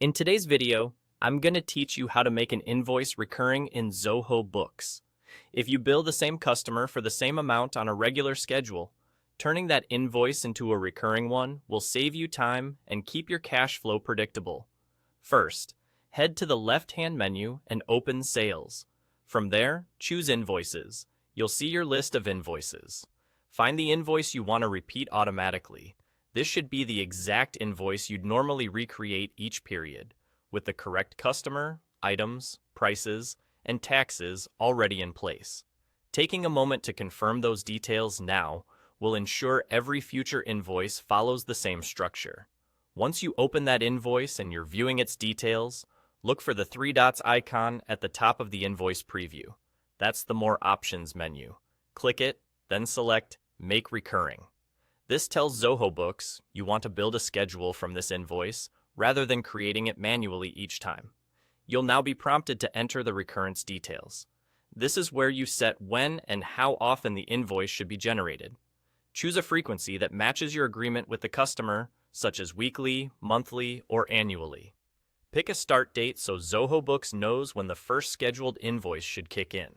In today's video, I'm going to teach you how to make an invoice recurring in Zoho Books. If you bill the same customer for the same amount on a regular schedule, turning that invoice into a recurring one will save you time and keep your cash flow predictable. First, head to the left-hand menu and open Sales. From there, choose Invoices. You'll see your list of invoices. Find the invoice you want to repeat automatically. This should be the exact invoice you'd normally recreate each period, with the correct customer, items, prices, and taxes already in place. Taking a moment to confirm those details now will ensure every future invoice follows the same structure. Once you open that invoice and you're viewing its details, look for the three dots icon at the top of the invoice preview. That's the More Options menu. Click it, then select Make Recurring. This tells Zoho Books you want to build a schedule from this invoice rather than creating it manually each time. You'll now be prompted to enter the recurrence details. This is where you set when and how often the invoice should be generated. Choose a frequency that matches your agreement with the customer, such as weekly, monthly, or annually. Pick a start date so Zoho Books knows when the first scheduled invoice should kick in.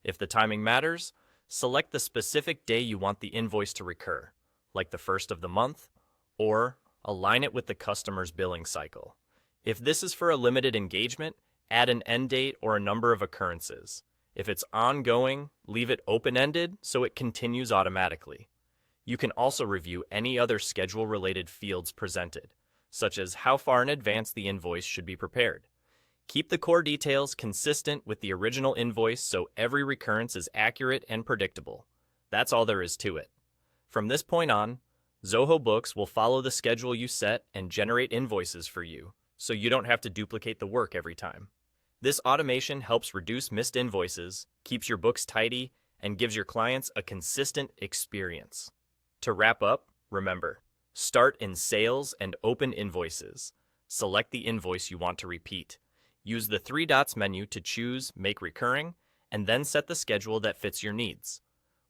If the timing matters, select the specific day you want the invoice to recur, like the first of the month, or align it with the customer's billing cycle. If this is for a limited engagement, add an end date or a number of occurrences. If it's ongoing, leave it open-ended so it continues automatically. You can also review any other schedule-related fields presented, such as how far in advance the invoice should be prepared. Keep the core details consistent with the original invoice so every recurrence is accurate and predictable. That's all there is to it. From this point on, Zoho Books will follow the schedule you set and generate invoices for you, so you don't have to duplicate the work every time. This automation helps reduce missed invoices, keeps your books tidy, and gives your clients a consistent experience. To wrap up, remember, start in Sales and open Invoices. Select the invoice you want to repeat. Use the three dots menu to choose Make Recurring, and then set the schedule that fits your needs.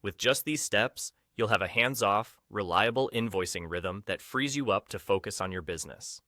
With just these steps, you'll have a hands-off, reliable invoicing rhythm that frees you up to focus on your business.